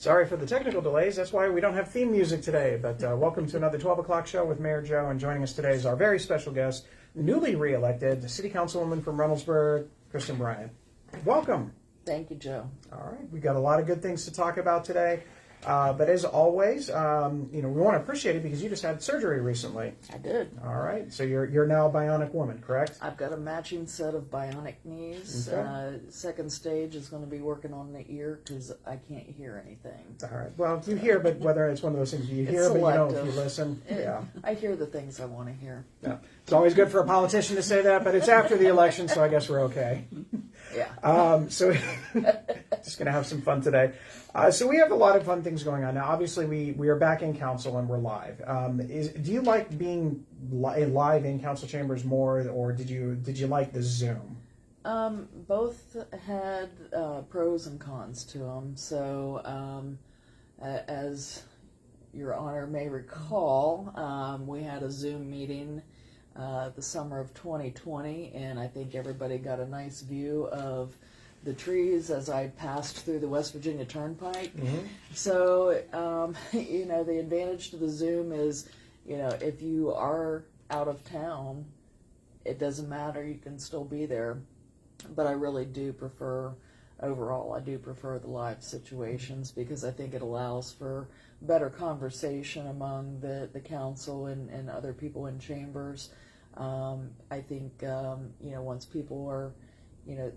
Sorry for the technical delays. That's why we don't have theme music today. But welcome to another 12 o'clock show with Mayor Joe. And joining us today is our very special guest, newly reelected City Councilwoman from Reynoldsburg, Kristen Bryant. Welcome. Thank you, Joe. All right. We've got a lot of good things to talk about today. But as always, we want to appreciate it because you just had surgery recently. I did. All right. So you're now a bionic woman, correct? I've got a matching set of bionic knees. Okay. Second stage is going to be working on the ear because I can't hear anything. All right. Well, you hear, but whether it's one of those things you hear, but you don't if you listen. Yeah. I hear the things I want to hear. Yeah. It's always good for a politician to say that, but it's after the election, so I guess we're okay. Yeah. So just going to have some fun today. So we have a lot of fun things going on now. Obviously, we are back in council and we're live. Do you like being live in council chambers more, or did you like the Zoom? Both had pros and cons to them. So, as Your Honor may recall, we had a Zoom meeting the summer of 2020, and I think everybody got a nice view of the trees as I passed through the West Virginia Turnpike. Mm-hmm. So, the advantage to the Zoom is, if you are out of town, it doesn't matter, you can still be there. But I really do prefer, overall, I do prefer the live situations because I think it allows for better conversation among the council and other people in chambers. I think, once people are,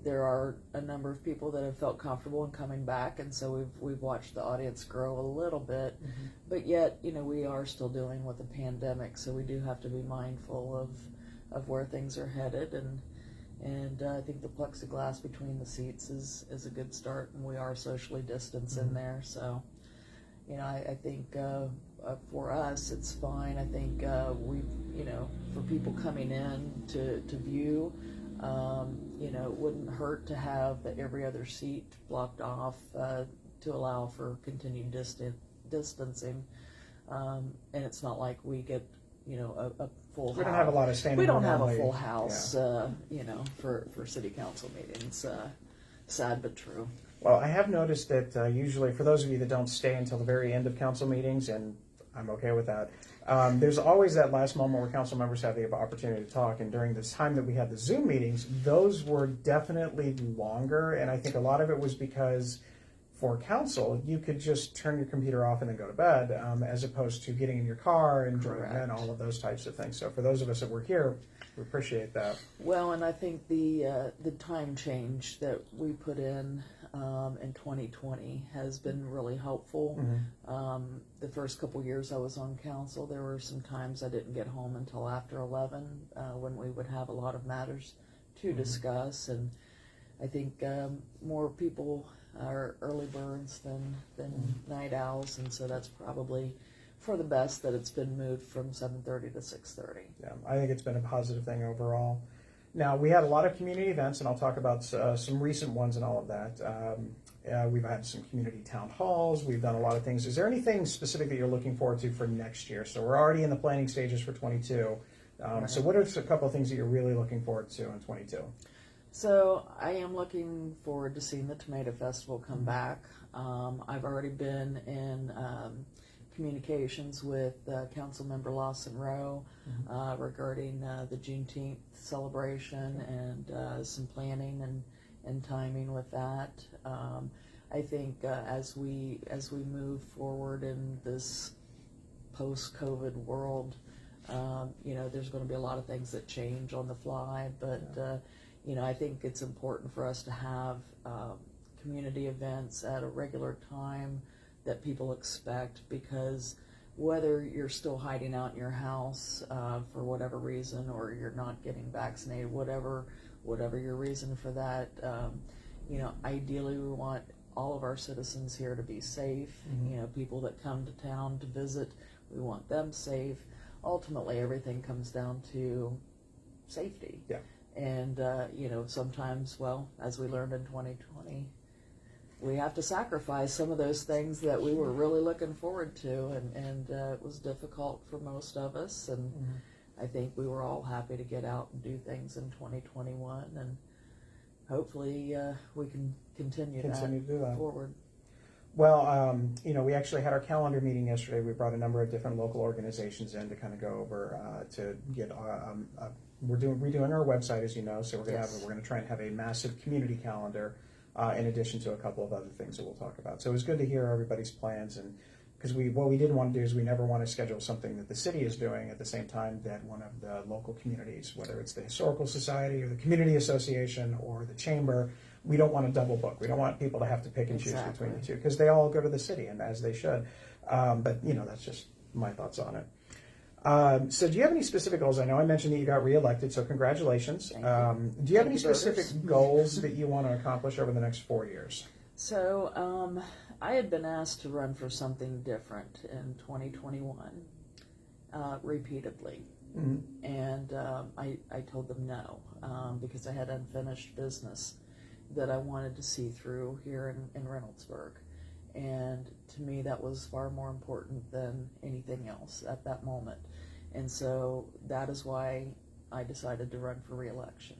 there are a number of people that have felt comfortable in coming back, and so we've watched the audience grow a little bit. Mm-hmm. But yet, we are still dealing with a pandemic, so we do have to be mindful of where things are headed, and I think the plexiglass between the seats is a good start, and we are socially distanced in there. So, I think for us it's fine. I think for people coming in to view. It wouldn't hurt to have every other seat blocked off to allow for continued distancing. And it's not like we get, a full house. We don't have a lot of standing. We don't have a full house, for city council meetings. Sad but true. Well, I have noticed that usually, for those of you that don't stay until the very end of council meetings, and I'm okay with that, there's always that last moment where council members have the opportunity to talk. And during this time that we had the Zoom meetings, those were definitely longer. And I think a lot of it was because for council, you could just turn your computer off and then go to bed, as opposed to getting in your car and driving and all of those types of things. So for those of us that were here, we appreciate that. Well, and I think the time change that we put in 2020 has been really helpful. Mm-hmm. The first couple years I was on council, there were some times I didn't get home until after 11 when we would have a lot of matters to mm-hmm. discuss, and I think more people are early birds than mm-hmm. night owls, and so that's probably for the best that it's been moved from 7:30 to 6:30. Yeah, I think it's been a positive thing overall. Now, we had a lot of community events, and I'll talk about some recent ones and all of that. We've had some community town halls. We've done a lot of things. Is there anything specific that you're looking forward to for next year? So we're already in the planning stages for 22. Right. So what are a couple of things that you're really looking forward to in 22? So I am looking forward to seeing the Tomato Festival come back. I've already been in communications with Councilmember Lawson Rowe regarding the Juneteenth celebration and some planning and timing with that. I think as we move forward in this post-COVID world, there's going to be a lot of things that change on the fly, but I think it's important for us to have community events at a regular time that people expect, because whether you're still hiding out in your house for whatever reason, or you're not getting vaccinated, whatever your reason for that, ideally we want all of our citizens here to be safe. Mm-hmm. People that come to town to visit, we want them safe. Ultimately, everything comes down to safety. Yeah. And, sometimes, well, as we learned in 2020, we have to sacrifice some of those things that we were really looking forward to, and it was difficult for most of us, and mm-hmm. I think we were all happy to get out and do things in 2021, and hopefully we can continue to do that forward. Well, we actually had our calendar meeting yesterday. We brought a number of different local organizations in to kind of go over to get. We're redoing our website, as you know, so we're going to Yes. we're going to try and have a massive community calendar, in addition to a couple of other things that we'll talk about. So it was good to hear everybody's plans, and because what we didn't want to do is we never want to schedule something that the city is doing at the same time that one of the local communities, whether it's the Historical Society or the Community Association or the Chamber. We don't want to double book. We don't want people to have to pick and choose between the two, because they all go to the city, and as they should. But that's just my thoughts on it. So do you have any specific goals? I know I mentioned that you got reelected, so congratulations. Thank you. Do you have any Thank you, specific voters. goals that you want to accomplish over the next 4 years? So, I had been asked to run for something different in 2021, repeatedly. Mm-hmm. And I told them no, because I had unfinished business that I wanted to see through here in Reynoldsburg. And to me, that was far more important than anything else at that moment. And so that is why I decided to run for re-election,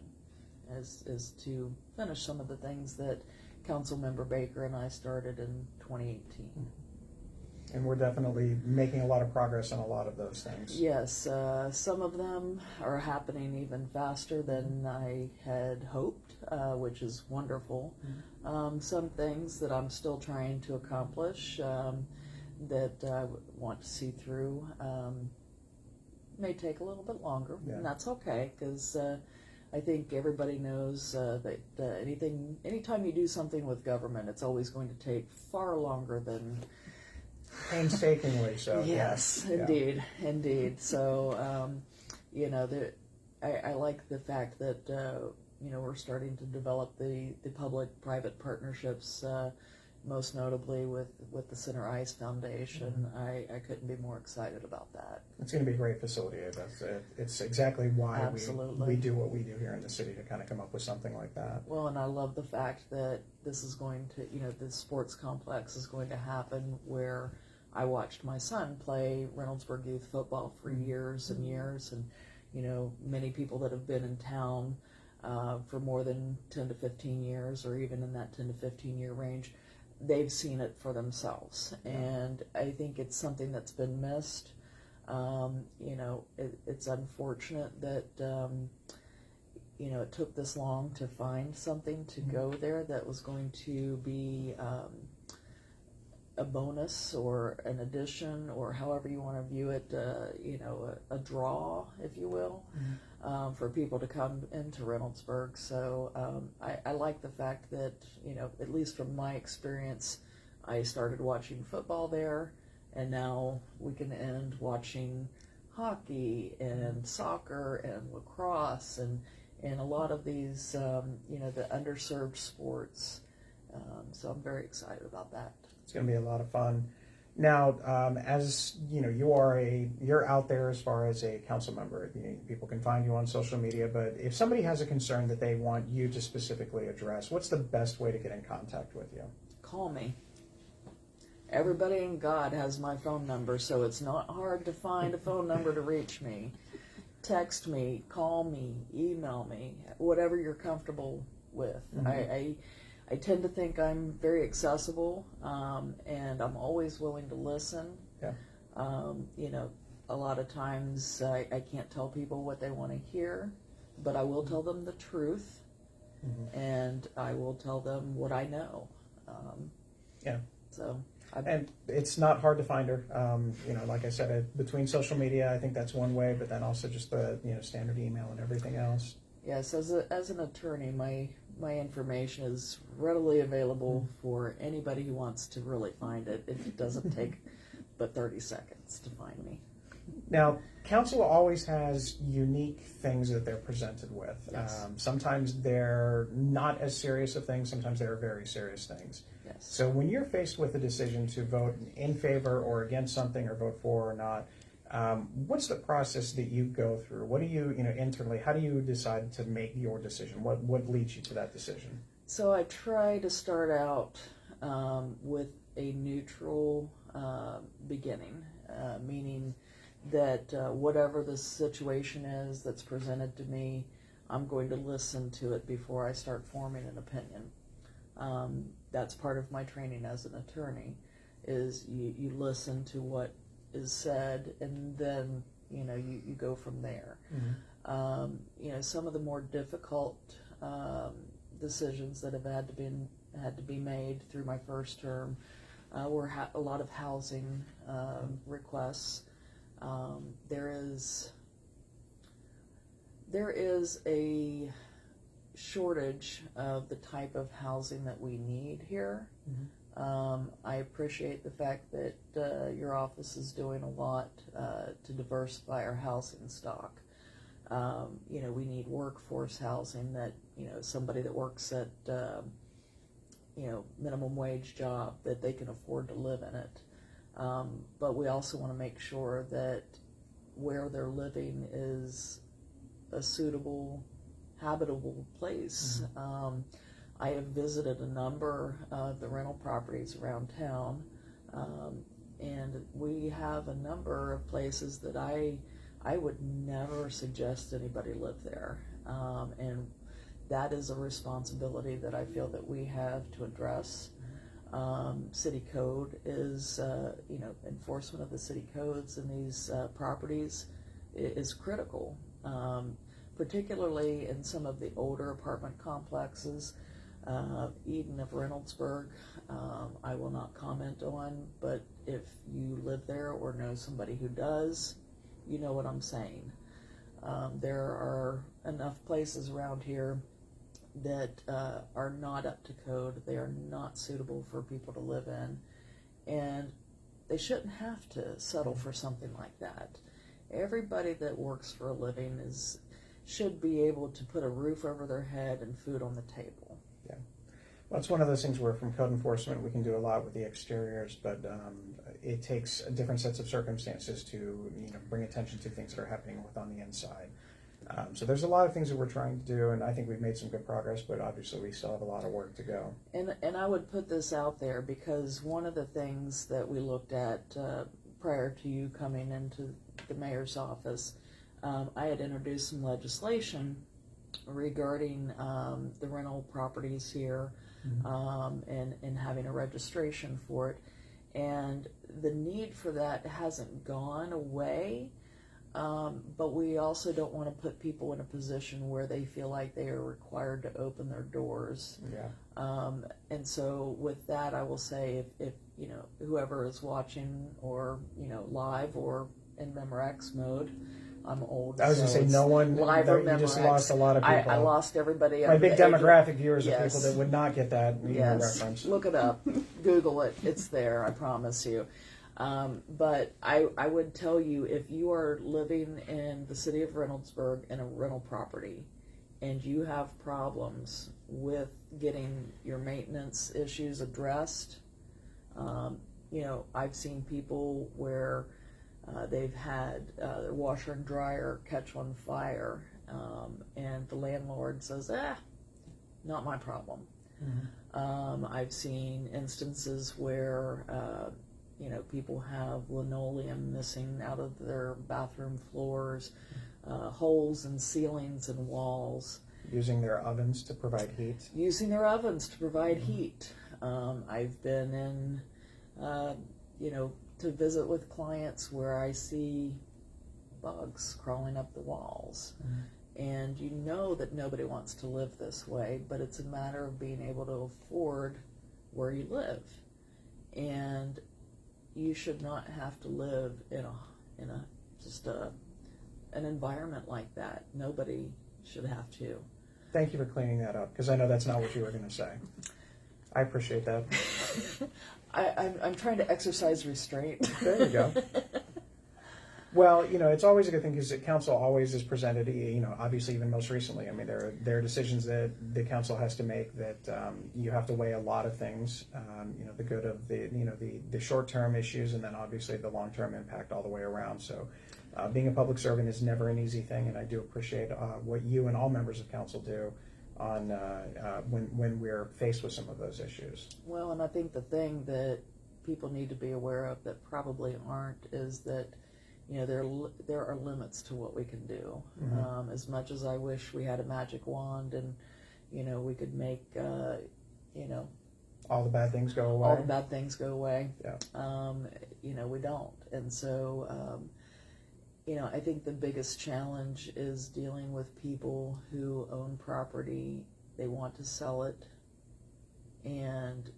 is to finish some of the things that Councilmember Baker and I started in 2018. And we're definitely making a lot of progress on a lot of those things. Yes, some of them are happening even faster than I had hoped, which is wonderful. Some things that I'm still trying to accomplish that I want to see through may take a little bit longer, Yeah. and that's okay, because I think everybody knows that anytime you do something with government, it's always going to take far longer than. Painstakingly so. Yes, yeah. indeed. So, I like the fact that we're starting to develop the public-private partnerships. Most notably with the Center Ice Foundation. I couldn't be more excited about that. It's going to be a great facility. It's exactly why Absolutely. we do what we do here in the city, to kind of come up with something like that. Well, and I love the fact that this is going to, the sports complex is going to happen where I watched my son play Reynoldsburg youth football for years and years, and many people that have been in town for more than 10 to 15 years, or even in that 10 to 15 year range, they've seen it for themselves. And I think it's something that's been missed. It's unfortunate that it took this long to find something to go there that was going to be a bonus or an addition, or however you want to view it, a draw, if you will, for people to come into Reynoldsburg. So I like the fact that, at least from my experience, I started watching football there, and now we can end watching hockey and soccer and lacrosse and a lot of these, the underserved sports. So I'm very excited about that. It's going to be a lot of fun. Now, as you know, you're out there as far as a council member. People can find you on social media, but if somebody has a concern that they want you to specifically address, what's the best way to get in contact with you? Call me. Everybody in God has my phone number, so it's not hard to find a phone number to reach me. Text me, call me, email me, whatever you're comfortable with. I tend to think I'm very accessible, and I'm always willing to listen. Yeah. A lot of times I can't tell people what they want to hear, but I will tell them the truth, and I will tell them what I know. Yeah. So. And it's not hard to find her. Like I said, between social media, I think that's one way, but then also just the standard email and everything else. Yes, as an attorney, my information is readily available for anybody who wants to really find it. It doesn't take but 30 seconds to find me. Now, council always has unique things that they're presented with. Yes. Sometimes they're not as serious of things. Sometimes they're very serious things. Yes. So when you're faced with a decision to vote in favor or against something, or vote for or not, what's the process that you go through? What do you, internally, how do you decide to make your decision? What leads you to that decision? So I try to start out with a neutral beginning, meaning that whatever the situation is that's presented to me, I'm going to listen to it before I start forming an opinion. That's part of my training as an attorney, is you listen to what is said, and then, you know, you go from there. Mm-hmm. You know, some of the more difficult decisions that have had to be made through my first term were a lot of housing requests. There is a shortage of the type of housing that we need here. Mm-hmm. I appreciate the fact that your office is doing a lot to diversify our housing stock. You know, we need workforce housing that, you know, somebody that works at, you know, minimum wage job, that they can afford to live in it. But we also want to make sure that where they're living is a suitable, habitable place. Mm-hmm. I have visited a number of the rental properties around town, and we have a number of places that I would never suggest anybody live there, and that is a responsibility that I feel that we have to address. City code is, you know, enforcement of the city codes in these properties is critical, particularly in some of the older apartment complexes. Eden of Reynoldsburg, I will not comment on, but if you live there or know somebody who does, you know what I'm saying. There are enough places around here that are not up to code. They are not suitable for people to live in, and they shouldn't have to settle for something like that. Everybody that works for a living should be able to put a roof over their head and food on the table. Yeah. Well, it's one of those things where from code enforcement we can do a lot with the exteriors, but it takes different sets of circumstances to, you know, bring attention to things that are happening on the inside. So there's a lot of things that we're trying to do, and I think we've made some good progress, but obviously we still have a lot of work to go. And I would put this out there because one of the things that we looked at prior to you coming into the mayor's office, I had introduced some legislation regarding the rental properties here, and having a registration for it. And the need for that hasn't gone away, but we also don't want to put people in a position where they feel like they are required to open their doors. Yeah. And so with that, I will say, if you know, whoever is watching, or, you know, live or in Memorex mode, I'm old. I was going to say, no one, live or you just Memorex. lost a lot of people. I lost everybody. My big demographic viewers Yes. of people that would not get that reference. Look it up. Google it. It's there, I promise you. But I would tell you, if you are living in the city of Reynoldsburg in a rental property and you have problems with getting your maintenance issues addressed, you know, I've seen people where they've had their washer and dryer catch on fire, and the landlord says, not my problem. Mm-hmm. I've seen instances where you know, people have linoleum missing out of their bathroom floors, holes in ceilings and walls. Using their ovens to provide heat. Using their ovens to provide heat. I've been in, you know, to visit with clients where I see bugs crawling up the walls. And you know that nobody wants to live this way, but it's a matter of being able to afford where you live. And you should not have to live in an environment like that. Nobody should have to. Thank you for cleaning that up, because I know that's not what you were going to say. I appreciate that. I'm trying to exercise restraint. There you go. Well, you know, it's always a good thing because the council always is presented, you know, obviously even most recently. I mean, there are decisions that the council has to make that you have to weigh a lot of things, you know, the good of the, you know, the short-term issues, and then obviously the long-term impact all the way around. So being a public servant is never an easy thing, and I do appreciate what you and all members of council do on when we're faced with some of those issues. Well, and I think the thing that people need to be aware of that probably aren't is that, you know, there are limits to what we can do. As much as I wish we had a magic wand and, you know, we could make you know, All the bad things go away. all the bad things go away. Yeah. You know, we don't. And so, you know, I think the biggest challenge is dealing with people who own property, they want to sell it, and,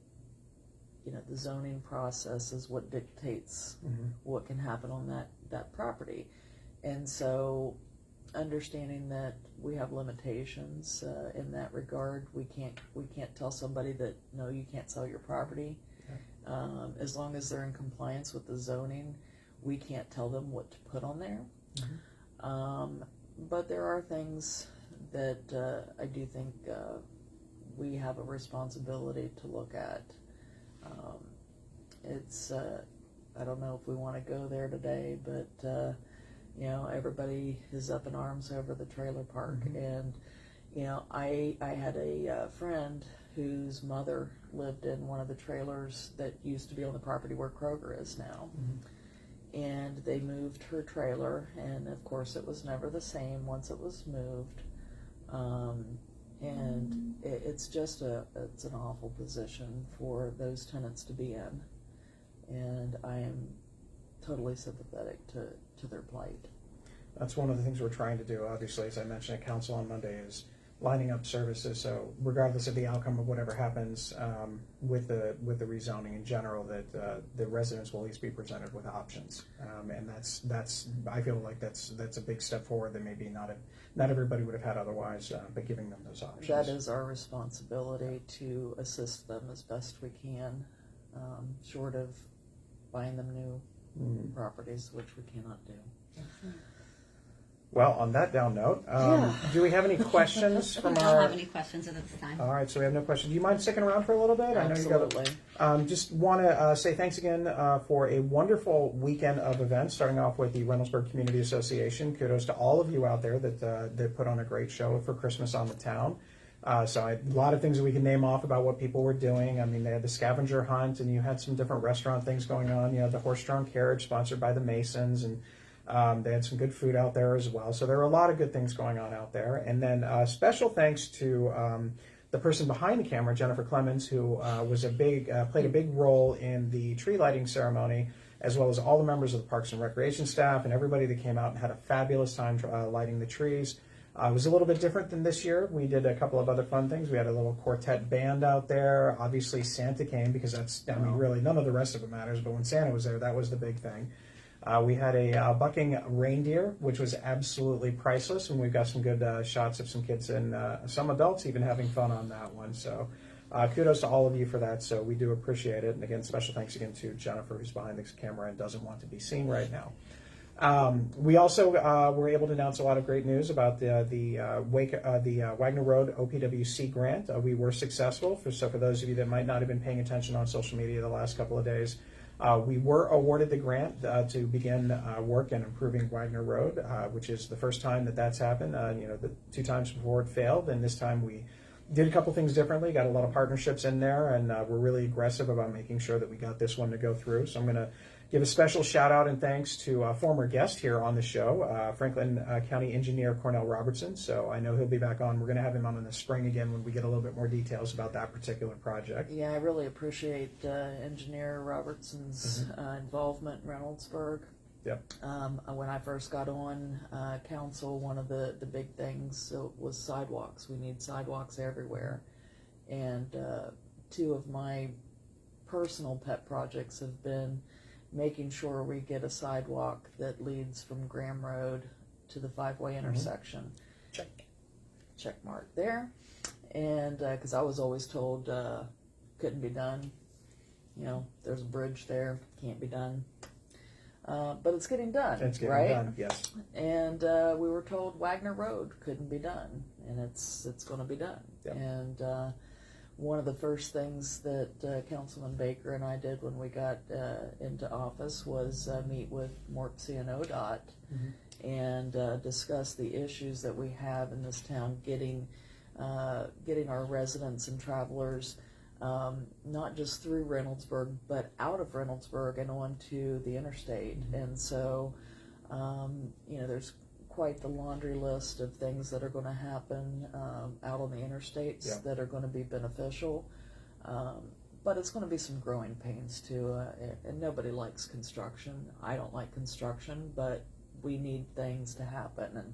you know, the zoning process is what dictates Mhm. what can happen on that property. And so, understanding that we have limitations in that regard, we can't tell somebody that, no, you can't sell your property. As long as they're in compliance with the zoning, we can't tell them what to put on there. But there are things that I do think we have a responsibility to look at. It's I don't know if we want to go there today, but you know, everybody is up in arms over the trailer park. And you know, I had a friend whose mother lived in one of the trailers that used to be on the property where Kroger is now. And they moved her trailer, and of course it was never the same once it was moved. And it's just it's an awful position for those tenants to be in. And I am totally sympathetic to their plight. That's one of the things we're trying to do, obviously, as I mentioned at council on Monday, is lining up services. So regardless of the outcome of whatever happens with the rezoning in general, that the residents will at least be presented with options. And that's I feel like that's a big step forward that maybe not everybody would have had otherwise, but giving them those options. That is our responsibility, to assist them as best we can, short of buying them new properties, which we cannot do. Well, on that down note, Yeah. do we have any questions We from don't our? have any questions at this time. All right, so we have no questions. Do you mind sticking around for a little bit? Absolutely. I know you got. Just want to say thanks again for a wonderful weekend of events. Starting off with the Reynoldsburg Community Association. Kudos to all of you out there that put on a great show for Christmas on the Town. So a lot of things that we can name off about what people were doing. I mean, they had the scavenger hunt, and you had some different restaurant things going on. You had the horse-drawn carriage sponsored by the Masons, and they had some good food out there as well. So there were a lot of good things going on out there. And then special thanks to the person behind the camera, Jennifer Clemens, who played a big role in the tree lighting ceremony, as well as all the members of the Parks and Recreation staff and everybody that came out and had a fabulous time lighting the trees. It was a little bit different than this year. We did a couple of other fun things. We had a little quartet band out there. Obviously, Santa came because really none of the rest of it matters, but when Santa was there, that was the big thing. We had a bucking reindeer, which was absolutely priceless, and we've got some good shots of some kids and some adults even having fun on that one. So kudos to all of you for that. So we do appreciate it. And again, special thanks again to Jennifer, who's behind the camera and doesn't want to be seen right now. We also were able to announce a lot of great news about the Wagner Road OPWC grant. We were successful. So for those of you that might not have been paying attention on social media the last couple of days, we were awarded the grant to begin work in improving Wagner Road, which is the first time that's happened. The 2 times before it failed, and this time we did a couple things differently, got a lot of partnerships in there, and we're really aggressive about making sure that we got this one to go through. So I'm going to give a special shout out and thanks to a former guest here on the show, Franklin County Engineer Cornell Robertson. So I know he'll be back on. We're going to have him on in the spring again when we get a little bit more details about that particular project. Yeah, I really appreciate Engineer Robertson's involvement in Reynoldsburg. Yep. When I first got on council, one of the big things was sidewalks. We need sidewalks everywhere. And 2 of my personal pet projects have been making sure we get a sidewalk that leads from Graham Road to the 5-way intersection. Check mark there. And because I was always told couldn't be done. There's a bridge there, can't be done. But it's getting done, It's getting right? done, yes. And we were told Wagner Road couldn't be done, and it's going to be done. Yep. And one of the first things that Councilman Baker and I did when we got into office was meet with MORPC and ODOT and discuss the issues that we have in this town getting our residents and travelers not just through Reynoldsburg, but out of Reynoldsburg and onto the interstate. And so, there's quite the laundry list of things that are going to happen out on the interstates that are going to be beneficial. But it's going to be some growing pains too, and nobody likes construction. I don't like construction, but we need things to happen, and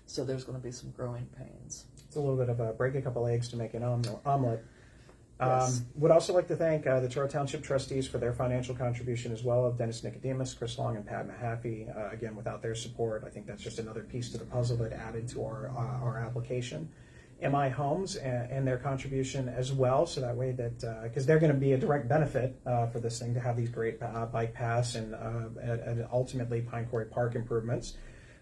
so there's going to be some growing pains. It's a little bit of a break a couple eggs to make an omelet. Yes. Would also like to thank the Truro Township trustees for their financial contribution as well, of Dennis Nicodemus, Chris Long, and Pat Mahaffey. Again, without their support, I think that's just another piece to the puzzle that added to our application. MI Homes and their contribution as well, so that way that, because they're going to be a direct benefit for this thing, to have these great bike paths and ultimately Pine Quarry Park improvements.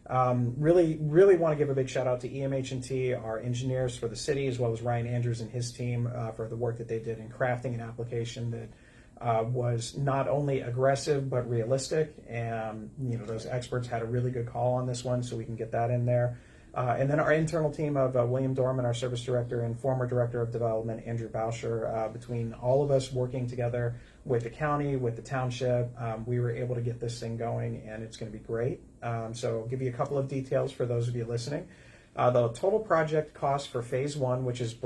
Really want to give a big shout out to EMH&T, our engineers for the city, as well as Ryan Andrews and his team for the work that they did in crafting an application that was not only aggressive but realistic. And those experts had a really good call on this one, so we can get that in there. And then our internal team of William Dorman, our service director, and former director of development, Andrew Bauscher. Between all of us working together with the county, with the township, we were able to get this thing going, and it's going to be great. So I'll give you a couple of details for those of you listening. The total project cost for phase one, which is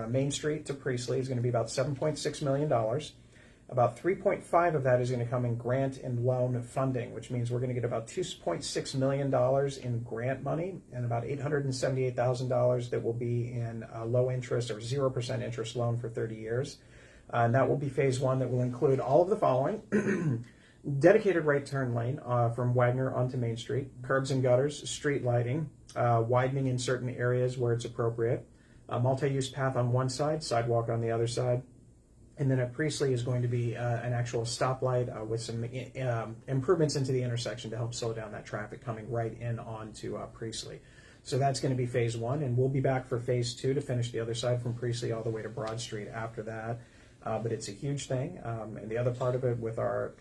Main Street to Priestley, is going to be about $7.6 million. About 3.5 of that is going to come in grant and loan funding, which means we're going to get about $2.6 million in grant money and about $878,000 that will be in low interest or 0% interest loan for 30 years. And that will be phase one, that will include all of the following. Dedicated right turn lane from Wagner onto Main Street, curbs and gutters, street lighting, widening in certain areas where it's appropriate, a multi-use path on one side, sidewalk on the other side. And then at Priestley is going to be an actual stoplight with some improvements into the intersection to help slow down that traffic coming right in onto Priestley. So that's going to be phase one, and we'll be back for phase two to finish the other side from Priestley all the way to Broad Street after that. But it's a huge thing. And the other part of it, with our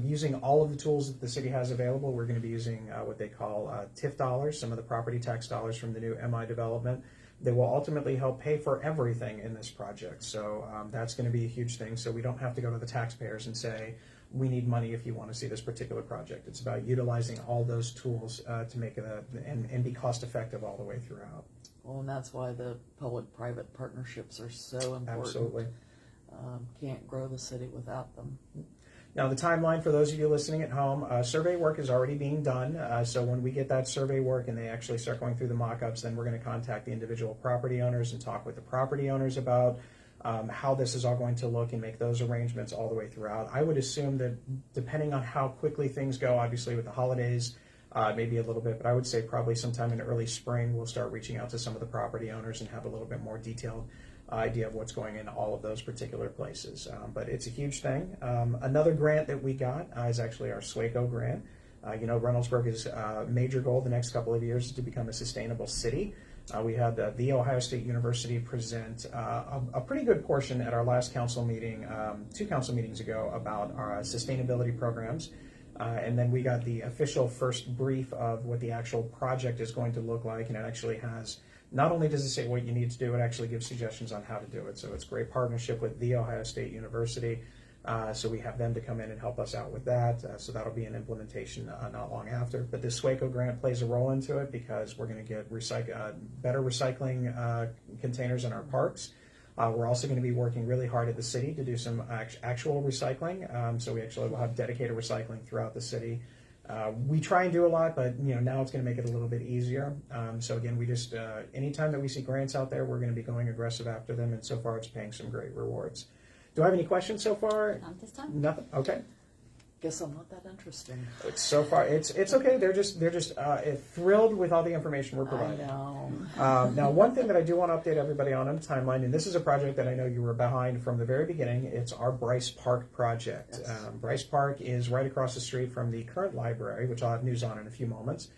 using all of the tools that the city has available, we're going to be using what they call TIF dollars, some of the property tax dollars from the new MI development. They will ultimately help pay for everything in this project. So that's going to be a huge thing. So we don't have to go to the taxpayers and say, we need money if you want to see this particular project. It's about utilizing all those tools to make it and be cost effective all the way throughout. Well, and that's why the public-private partnerships are so important. Absolutely. Can't grow the city without them. Now, the timeline for those of you listening at home, survey work is already being done. So when we get that survey work and they actually start going through the mock-ups, then we're going to contact the individual property owners and talk with the property owners about how this is all going to look and make those arrangements all the way throughout. I would assume that depending on how quickly things go, obviously with the holidays, maybe a little bit, but I would say probably sometime in early spring, we'll start reaching out to some of the property owners and have a little bit more detailed idea of what's going in all of those particular places. But it's a huge thing. Another grant that we got is actually our SWACO grant. Reynoldsburg's major goal the next couple of years is to become a sustainable city. We had The Ohio State University present a pretty good portion at our last council meeting, 2 council meetings ago, about our sustainability programs. And then we got the official first brief of what the actual project is going to look like, and it actually has, not only does it say what you need to do, it actually gives suggestions on how to do it. So it's a great partnership with The Ohio State University. So we have them to come in and help us out with that. So that'll be an implementation not long after. But this SWACO grant plays a role into it because we're going to get better recycling containers in our parks. We're also going to be working really hard at the city to do some actual recycling. So we actually will have dedicated recycling throughout the city. We try and do a lot, but now it's going to make it a little bit easier. So again, we just anytime that we see grants out there, we're going to be going aggressive after them, and so far it's paying some great rewards. Do I have any questions so far? Not this time. Nothing. Okay. Guess I'm not that interesting. So far, it's okay. They're just thrilled with all the information we're I providing. know. Now, one thing that I do want to update everybody on the timeline, and this is a project that I know you were behind from the very beginning. It's our Bryce Park project. Yes. Bryce Park is right across the street from the current library, which I'll have news on in a few moments.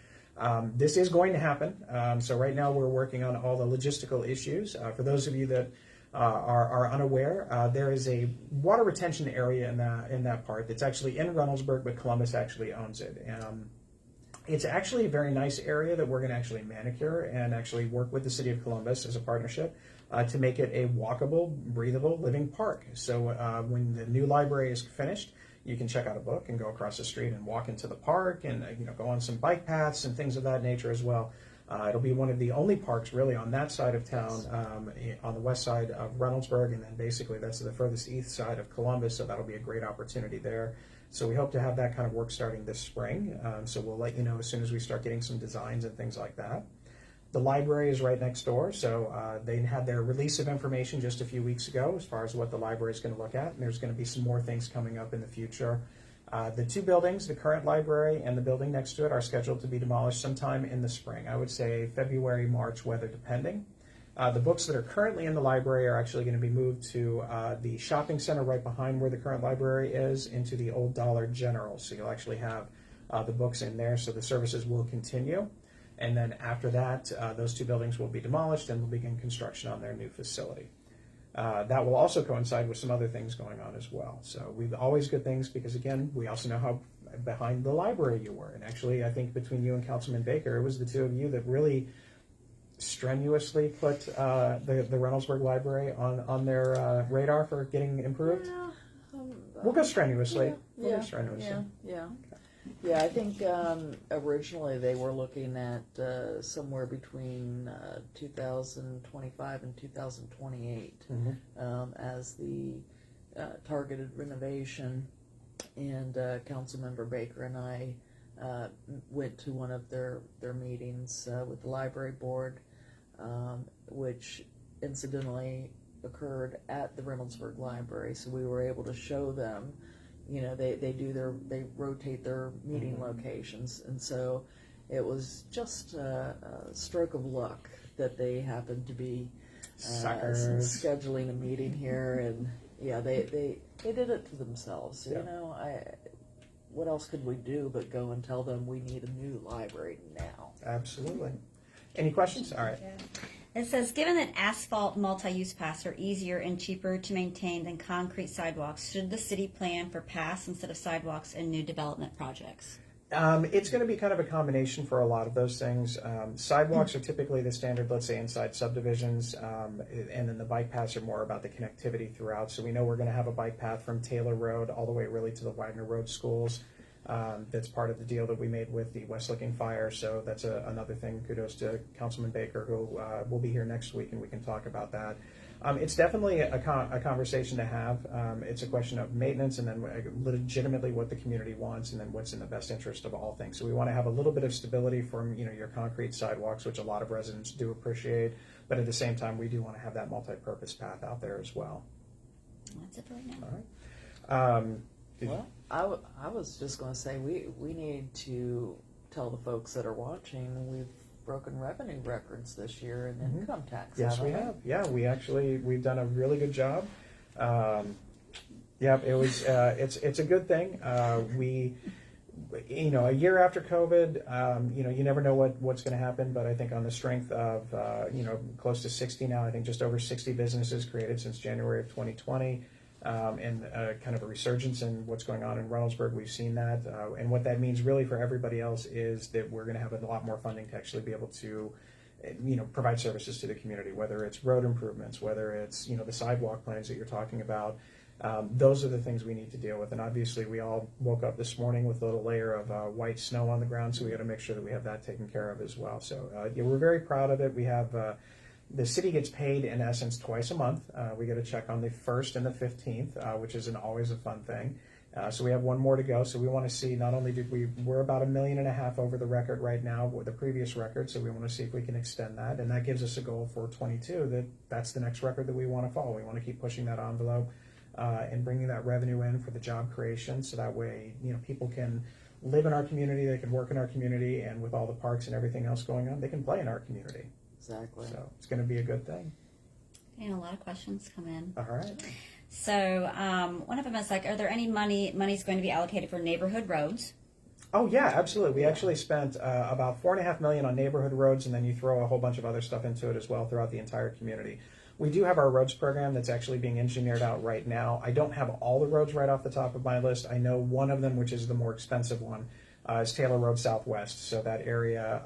This is going to happen. So right now we're working on all the logistical issues. For those of you that are unaware, there is a water retention area in that part that's actually in Reynoldsburg, but Columbus actually owns it. It's actually a very nice area that we're going to actually manicure and actually work with the city of Columbus as a partnership to make it a walkable, breathable, living park. So when the new library is finished, you can check out a book and go across the street and walk into the park and go on some bike paths and things of that nature as well. It'll be one of the only parks really on that side of town, on the west side of Reynoldsburg, and then basically that's the furthest east side of Columbus, so that'll be a great opportunity there. So we hope to have that kind of work starting this spring. So we'll let you know as soon as we start getting some designs and things like that. The library is right next door, so they had their release of information just a few weeks ago as far as what the library is going to look at, and there's going to be some more things coming up in the future. The two buildings, the current library and the building next to it, are scheduled to be demolished sometime in the spring. I would say February, March, weather depending. The books that are currently in the library are actually going to be moved to the shopping center right behind where the current library is, into the old Dollar General. So you'll actually have the books in there, so the services will continue. And then after that, those two buildings will be demolished and we'll begin construction on their new facility. That will also coincide with some other things going on as well. So we've always good things because, again, we also know how behind the library you were. And actually, I think between you and Councilman Baker, it was the two of you that really strenuously put the Reynoldsburg Library on their radar for getting improved. We'll go strenuously. We'll go strenuously. Yeah, I think originally they were looking at somewhere between 2025 and 2028 as the targeted renovation. And Councilmember Baker and I went to one of their meetings with the library board, which incidentally occurred at the Reynoldsburg Library. So we were able to show them. You know, they rotate their meeting locations, and so it was just a stroke of luck that they happened to be scheduling a meeting here, and yeah, they did it to themselves. Yeah. You know, what else could we do but go and tell them we need a new library now? Absolutely. Any questions? All right. Yeah. It says, given that asphalt multi-use paths are easier and cheaper to maintain than concrete sidewalks, should the city plan for paths instead of sidewalks in new development projects? It's going to be kind of a combination for a lot of those things. Sidewalks are typically the standard, let's say, inside subdivisions, and then the bike paths are more about the connectivity throughout. So we know we're going to have a bike path from Taylor Road all the way really to the Wagner Road schools. That's part of the deal that we made with the West Licking Fire. So that's another thing. Kudos to Councilman Baker, who will be here next week, and we can talk about that. It's definitely a conversation to have. It's a question of maintenance, and then legitimately what the community wants, and then what's in the best interest of all things. So we want to have a little bit of stability from your concrete sidewalks, which a lot of residents do appreciate, but at the same time, we do want to have that multi-purpose path out there as well. That's it for right now. All right. Well, I was just going to say we need to tell the folks that are watching we've broken revenue records this year in income tax. Yes, we have. Yeah, we've done a really good job. Yeah, it was. It's a good thing. We, a year after COVID, you never know what's going to happen. But I think on the strength of close to 60 now, I think just over 60 businesses created since January of 2020. And kind of a resurgence in what's going on in Reynoldsburg. We've seen that. And what that means really for everybody else is that we're going to have a lot more funding to actually be able to, provide services to the community, whether it's road improvements, whether it's, the sidewalk plans that you're talking about. Those are the things we need to deal with. And obviously we all woke up this morning with a little layer of white snow on the ground, so we got to make sure that we have that taken care of as well. So we're very proud of it. We have... The city gets paid, in essence, twice a month. We get a check on the 1st and the 15th, which is always a fun thing. So we have one more to go. So we want to see, not only we're about $1.5 million over the record right now with the previous record. So we want to see if we can extend that. And that gives us a goal for 22 that's the next record that we want to follow. We want to keep pushing that envelope and bringing that revenue in for the job creation. So that way, people can live in our community, they can work in our community, and with all the parks and everything else going on, they can play in our community. Exactly. So it's going to be a good thing. And a lot of questions come in. All right. So one of them is are there any money's going to be allocated for neighborhood roads? Oh yeah, absolutely. We actually spent about $4.5 million on neighborhood roads, and then you throw a whole bunch of other stuff into it as well throughout the entire community. We do have our roads program that's actually being engineered out right now. I don't have all the roads right off the top of my list. I know one of them, which is the more expensive one, is Taylor Road Southwest. So that area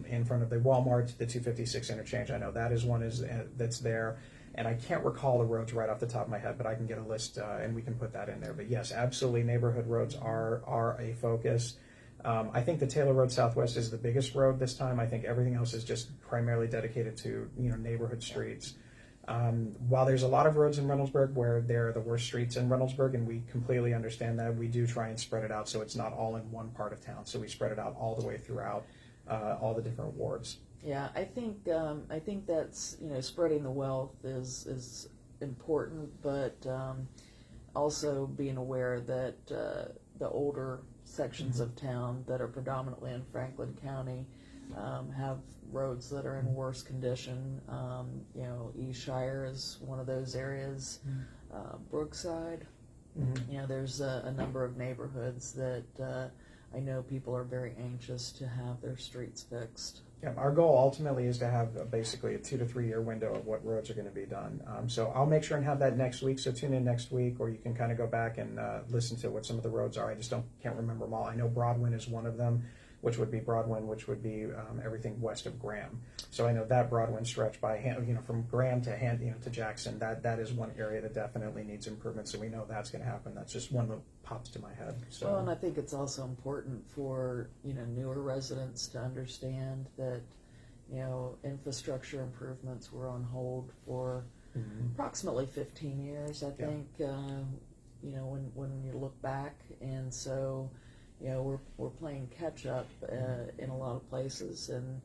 in front of the Walmart, the 256 interchange, I know that is one that's there. And I can't recall the roads right off the top of my head, but I can get a list and we can put that in there. But yes, absolutely, neighborhood roads are a focus. I think the Taylor Road Southwest is the biggest road this time. I think everything else is just primarily dedicated to, neighborhood streets. While there's a lot of roads in Reynoldsburg where they're the worst streets in Reynoldsburg, and we completely understand that, we do try and spread it out so it's not all in one part of town. So we spread it out all the way throughout all the different wards. Yeah, I think that's, spreading the wealth is important, but also being aware that the older sections of town that are predominantly in Franklin County have roads that are in worse condition. East Shire is one of those areas. Brookside, there's a number of neighborhoods that I know people are very anxious to have their streets fixed. Yeah, our goal ultimately is to have basically a 2 to 3 year window of what roads are going to be done. So I'll make sure and have that next week. So tune in next week, or you can kind of go back and listen to what some of the roads are. I just can't remember them all. I know Broadwind is one of them, which would be everything west of Graham. So I know that Broadwind stretch from Graham to Jackson. That is one area that definitely needs improvement. So we know that's going to happen. That's just one that pops to my head. So. Well, and I think it's also important for newer residents to understand that infrastructure improvements were on hold for approximately 15 years. I think when you look back, and so. We're playing catch up in a lot of places, and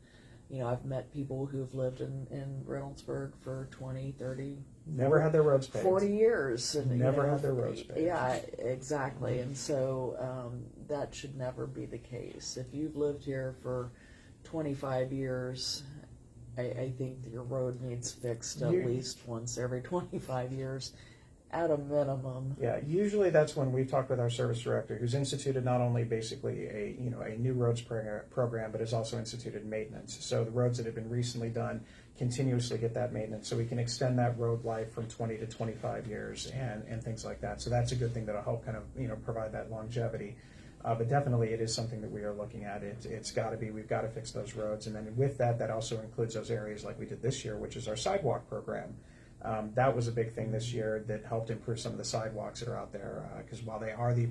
I've met people who've lived in Reynoldsburg for 20, 30, never had their roads paved. 40 years, and never had their roads paved. Yeah, exactly, and so that should never be the case. If you've lived here for 25 years, I think your road needs fixed at least once every 25 years. At a minimum. Yeah, usually that's when we've talked with our service director, who's instituted not only basically a new roads program, but has also instituted maintenance. So the roads that have been recently done continuously get that maintenance, so we can extend that road life from 20 to 25 years and things like that. So that's a good thing that'll help kind of provide that longevity. But definitely it is something that we are looking at. It's got to be, we've got to fix those roads, and then with that also includes those areas like we did this year, which is our sidewalk program. That was a big thing this year that helped improve some of the sidewalks that are out there. Because while they are the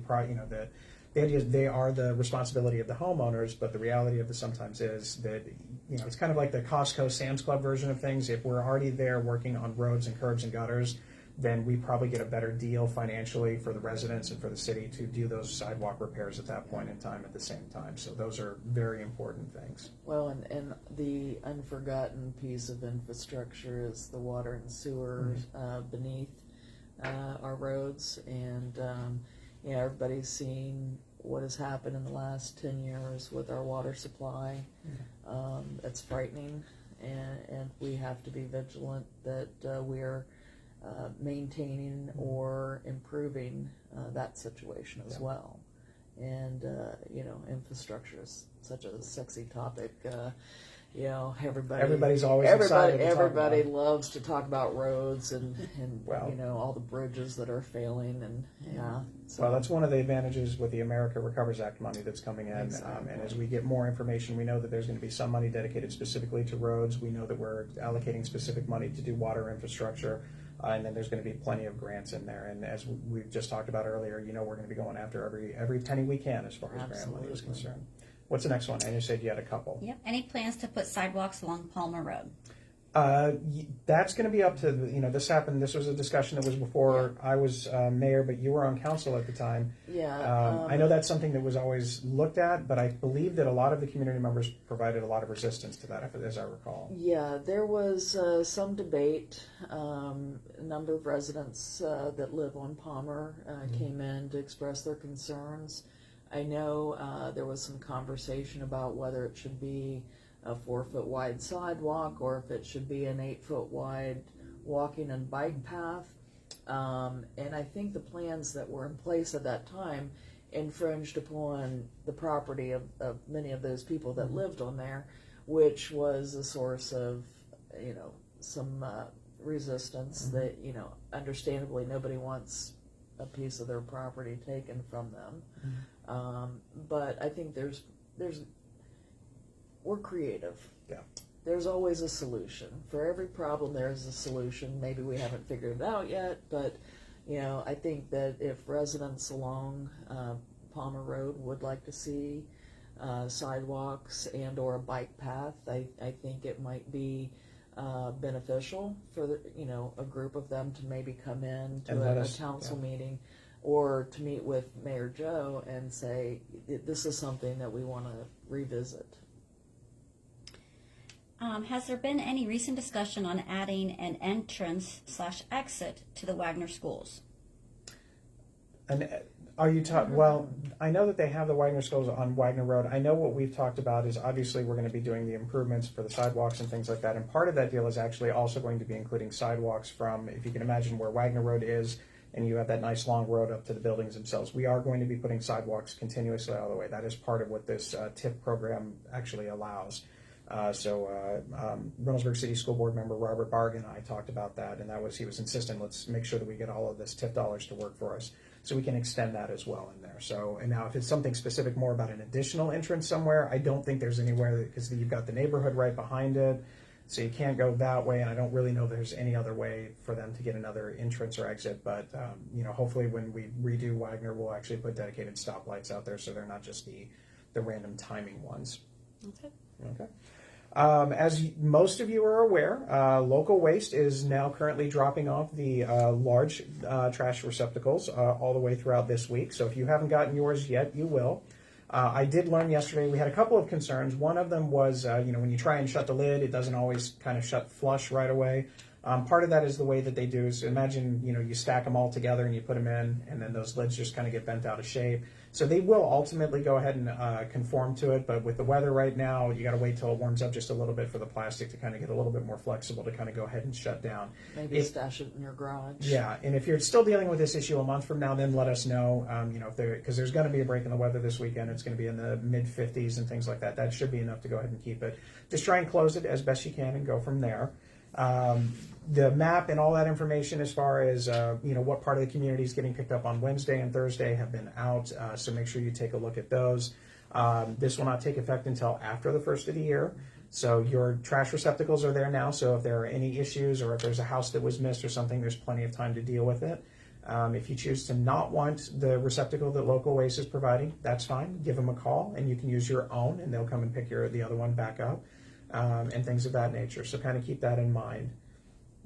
idea is they are the responsibility of the homeowners, but the reality of it sometimes is that it's kind of like the Costco Sam's Club version of things. If we're already there working on roads and curbs and gutters, then we probably get a better deal financially for the residents and for the city to do those sidewalk repairs at that point in time at the same time. So those are very important things. Well, and the unforgotten piece of infrastructure is the water and sewer beneath our roads, and everybody's seen what has happened in the last 10 years with our water supply. It's frightening, and we have to be vigilant that we are maintaining or improving that situation as well. And infrastructure is such a sexy topic. Everybody's always excited to talk about it. Loves to talk about roads and all the bridges that are failing, and So. Well, that's one of the advantages with the America Recovers Act money that's coming in. Exactly. And as we get more information, we know that there's going to be some money dedicated specifically to roads. We know that we're allocating specific money to do water infrastructure. And then there's going to be plenty of grants in there. And as we've just talked about earlier, we're going to be going after every penny we can as far as grant money is concerned. What's the next one? And you said you had a couple. Yep. Any plans to put sidewalks along Palmer Road? That's going to be up to, this happened, this was a discussion that was before I was mayor, but you were on council at the time. Yeah. I know that's something that was always looked at, but I believe that a lot of the community members provided a lot of resistance to that, as I recall. Yeah, there was some debate. A number of residents that live on Palmer came in to express their concerns. I know there was some conversation about whether it should be a 4-foot wide sidewalk or if it should be an 8-foot wide walking and bike path. And I think the plans that were in place at that time infringed upon the property of many of those people that lived on there, which was a source of, some resistance that, understandably nobody wants a piece of their property taken from them. But I think we're creative. Yeah. There's always a solution. For every problem, there's a solution. Maybe we haven't figured it out yet, but I think that if residents along Palmer Road would like to see sidewalks and or a bike path. I think it might be beneficial for a group of them to maybe come in And to let a us- council yeah. meeting, or to meet with Mayor Joe and say, this is something that we want to revisit. Has there been any recent discussion on adding an entrance/exit to the Wagner schools? And are you talking? Well, I know that they have the Wagner schools on Wagner Road. I know what we've talked about is obviously we're going to be doing the improvements for the sidewalks and things like that. And part of that deal is actually also going to be including sidewalks from, if you can imagine where Wagner Road is, and you have that nice long road up to the buildings themselves. We are going to be putting sidewalks continuously all the way. That is part of what this TIP program actually allows. Reynoldsburg City School Board member Robert Barg and I talked about that, and he was insistent, let's make sure that we get all of this TIP dollars to work for us, so we can extend that as well in there. So, and now if it's something specific more about an additional entrance somewhere, I don't think there's anywhere, because you've got the neighborhood right behind it, so you can't go that way, and I don't really know if there's any other way for them to get another entrance or exit, but hopefully when we redo Wagner, we'll actually put dedicated stoplights out there so they're not just the random timing ones. Okay. Okay. As most of you are aware, local waste is now currently dropping off the large trash receptacles all the way throughout this week. So if you haven't gotten yours yet, you will. I did learn yesterday, we had a couple of concerns. One of them was, when you try and shut the lid, it doesn't always kind of shut flush right away. Part of that is the way that they do. So imagine, you stack them all together and you put them in, and then those lids just kind of get bent out of shape. So they will ultimately go ahead and conform to it, but with the weather right now, you got to wait till it warms up just a little bit for the plastic to kind of get a little bit more flexible to kind of go ahead and shut down. Maybe stash it in your garage. Yeah, and if you're still dealing with this issue a month from now, then let us know. Because there's going to be a break in the weather this weekend. It's going to be in the mid 50s and things like that. That should be enough to go ahead and keep it. Just try and close it as best you can and go from there. The map and all that information as far as what part of the community is getting picked up on Wednesday and Thursday have been out, so make sure you take a look at those. This will not take effect until after the first of the year, so your trash receptacles are there now, so if there are any issues or if there's a house that was missed or something, there's plenty of time to deal with it. If you choose to not want the receptacle that Local Waste is providing, that's fine. Give them a call and you can use your own, and they'll come and pick the other one back up. And things of that nature. So kind of keep that in mind.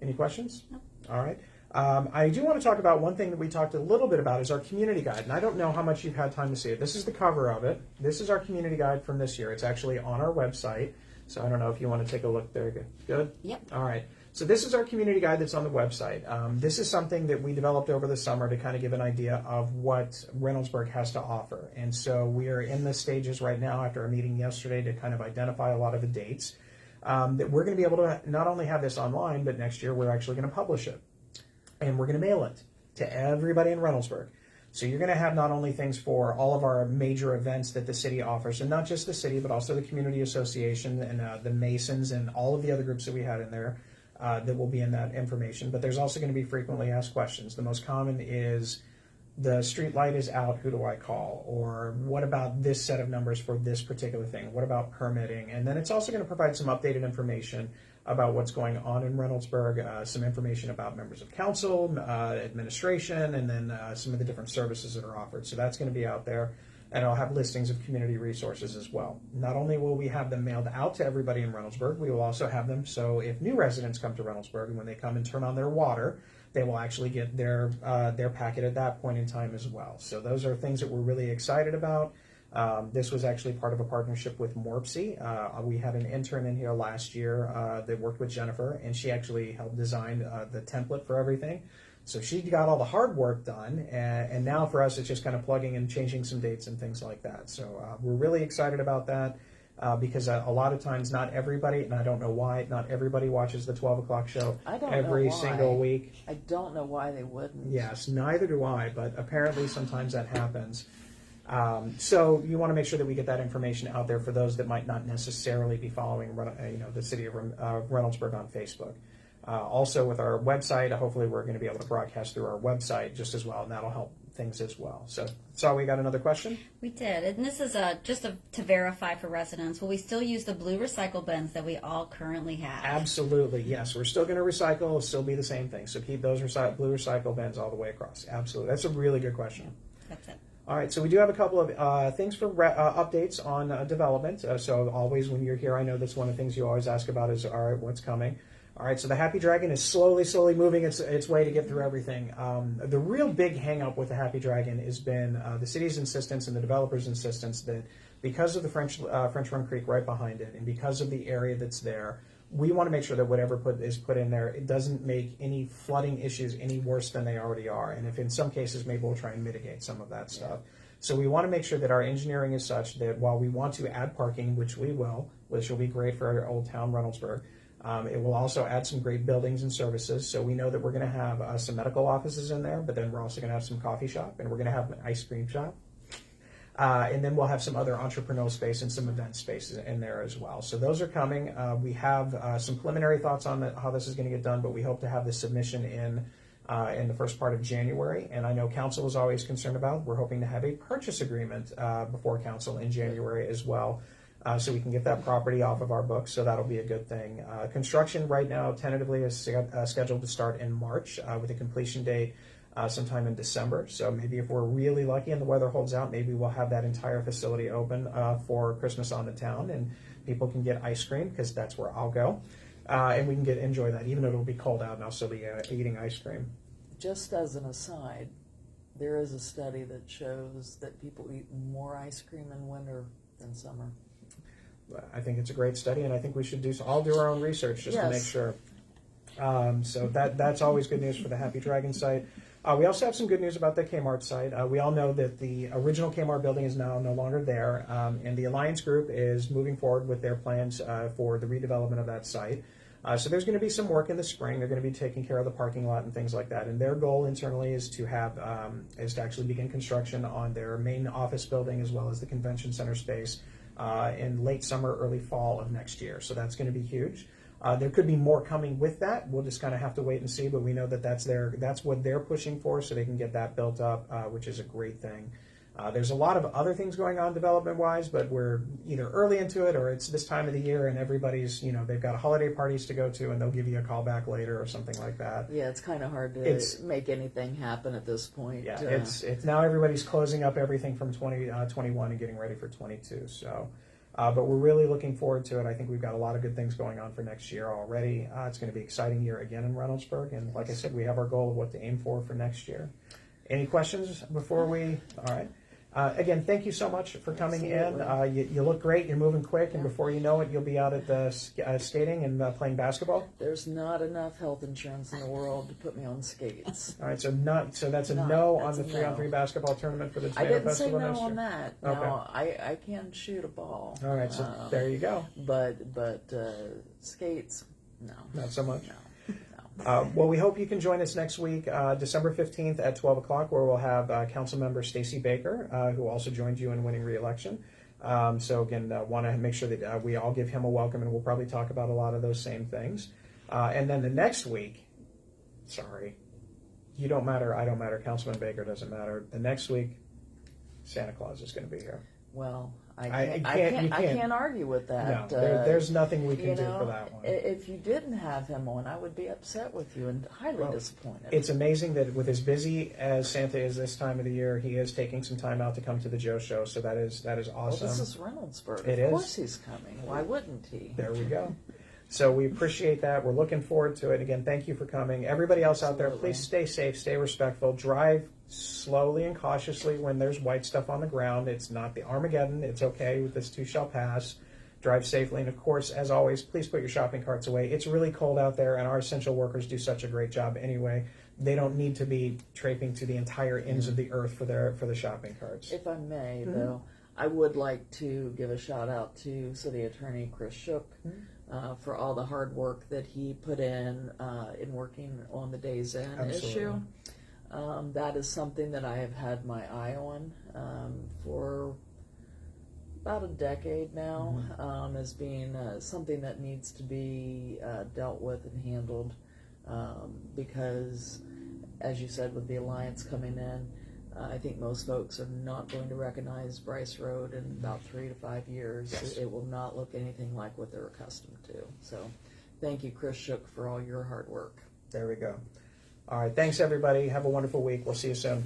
Any questions? No. All right. I do want to talk about one thing that we talked a little bit about is our community guide. And I don't know how much you've had time to see it. This is the cover of it. This is our community guide from this year. It's actually on our website. So I don't know if you want to take a look there. Good? Yep. All right. So this is our community guide that's on the website. This is something that we developed over the summer to kind of give an idea of what Reynoldsburg has to offer. And so we are in the stages right now after a meeting yesterday to kind of identify a lot of the dates that we're going to be able to not only have this online, but next year we're actually going to publish it. And we're going to mail it to everybody in Reynoldsburg. So you're going to have not only things for all of our major events that the city offers, and not just the city, but also the community association and the Masons and all of the other groups that we had in there that will be in that information. But there's also going to be frequently asked questions. The most common is, the street light is out, who do I call? Or what about this set of numbers for this particular thing? What about permitting? And then it's also going to provide some updated information about what's going on in Reynoldsburg, some information about members of council, administration, and then some of the different services that are offered. So that's going to be out there. And I'll have listings of community resources as well. Not only will we have them mailed out to everybody in Reynoldsburg, we will also have them so if new residents come to Reynoldsburg and when they come and turn on their water, they will actually get their packet at that point in time as well. So those are things that we're really excited about. This was actually part of a partnership with Morpsey. We had an intern in here last year that worked with Jennifer, and she actually helped design the template for everything. So she got all the hard work done, and now for us it's just kind of plugging and changing some dates and things like that. So we're really excited about that. Because a lot of times not everybody, and I don't know why, not everybody watches the 12 o'clock show I don't every know why. single week. I don't know why they wouldn't. Yes, neither do I, but apparently sometimes that happens. So you want to make sure that we get that information out there for those that might not necessarily be following the city of Reynoldsburg on Facebook. Also with our website, hopefully we're going to be able to broadcast through our website just as well, and that'll help things as well. So we got another question? We did, and this is to verify for residents. Will we still use the blue recycle bins that we all currently have? Absolutely, yes. We're still going to recycle. It'll still be the same thing. So keep those blue recycle bins all the way across. Absolutely. That's a really good question. That's it. All right, so we do have a couple of things for updates on development. So always when you're here, I know that's one of the things you always ask about is, all right, what's coming? All right, so the Happy Dragon is slowly moving its way to get through everything. The real big hang-up with the Happy Dragon has been the city's insistence and the developers' insistence that because of the French Run Creek right behind it and because of the area that's there, we want to make sure that whatever is put in there, it doesn't make any flooding issues any worse than they already are. And if in some cases, maybe we'll try and mitigate some of that stuff. So we want to make sure that our engineering is such that while we want to add parking, which we will, which will be great for our old town Reynoldsburg, it will also add some great buildings and services. So we know that we're going to have some medical offices in there, but then we're also going to have some coffee shop and we're going to have an ice cream shop. And then we'll have some other entrepreneurial space and some event spaces in there as well. So those are coming. We have some preliminary thoughts on how this is going to get done, but we hope to have the submission in the first part of January. And I know council is always concerned about. We're hoping to have a purchase agreement before council in January as well, so we can get that property off of our books. So that'll be a good thing. Construction right now tentatively is scheduled to start in March with a completion date sometime in December. So maybe if we're really lucky and the weather holds out, maybe we'll have that entire facility open for Christmas on the town, and people can get ice cream because that's where I'll go, and we can enjoy that even though it'll be cold out and I'll still be eating ice cream. Just as an aside, there is a study that shows that people eat more ice cream in winter than summer. I think it's a great study, and I think we should all do our own research just to make sure. So that's always good news for the Happy Dragon site. We also have some good news about the Kmart site. We all know that the original Kmart building is now no longer there, and the Alliance Group is moving forward with their plans for the redevelopment of that site. So there's going to be some work in the spring. They're going to be taking care of the parking lot and things like that. And their goal internally is to actually begin construction on their main office building as well as the convention center space in late summer, early fall of next year. So that's going to be huge. There could be more coming with that. We'll just kind of have to wait and see, but we know that that's what they're pushing for, so they can get that built up, which is a great thing. There's a lot of other things going on development-wise, but we're either early into it or it's this time of the year and everybody's, they've got holiday parties to go to and they'll give you a call back later or something like that. Yeah, it's kind of hard to make anything happen at this point. Yeah, it's now everybody's closing up everything from 2021 and getting ready for 22. So. But we're really looking forward to it. I think we've got a lot of good things going on for next year already. It's going to be an exciting year again in Reynoldsburg. And like I said, we have our goal of what to aim for next year. Any questions before we? All right. Again, thank you so much for coming in. You look great. You're moving quick. And before you know it, you'll be out at the skating and playing basketball. There's not enough health insurance in the world to put me on skates. All right. So that's a no on the 3-on-3 basketball tournament for the Tomato Festival next year? I didn't say no on that. Okay. No, I can shoot a ball. All right. So there you go. But skates, no. Not so much. No. Well, we hope you can join us next week, December 15th at 12 o'clock, where we'll have Councilmember Stacey Baker, who also joined you in winning re-election. So again, want to make sure that we all give him a welcome, and we'll probably talk about a lot of those same things. And then the next week, you don't matter, I don't matter, Councilman Baker doesn't matter. The next week, Santa Claus is going to be here. Well, I can't argue with that. No, there's nothing we can do for that one. If you didn't have him on, I would be upset with you and highly disappointed. It's amazing that with as busy as Santa is this time of the year, he is taking some time out to come to the Joe Show. So that is awesome. Well, this is Reynoldsburg. Of course he's coming. Why wouldn't he? There we go. So we appreciate that. We're looking forward to it. Again, thank you for coming. Everybody else out there, please stay safe, stay respectful, drive slowly and cautiously when there's white stuff on the ground. It's not the Armageddon. It's okay. This too shall pass. Drive safely. And of course, as always, please put your shopping carts away. It's really cold out there, and our essential workers do such a great job anyway. They don't need to be traipsing to the entire ends of the earth for the shopping carts. If I may, though, I would like to give a shout out to City Attorney Chris Shook for all the hard work that he put in working on the Days Inn issue. That is something that I have had my eye on for about a decade now, as being something that needs to be dealt with and handled because, as you said, with the Alliance coming in, I think most folks are not going to recognize Bryce Road in about 3 to 5 years. Yes. It will not look anything like what they're accustomed to. So thank you, Chris Shook, for all your hard work. There we go. All right. Thanks, everybody. Have a wonderful week. We'll see you soon.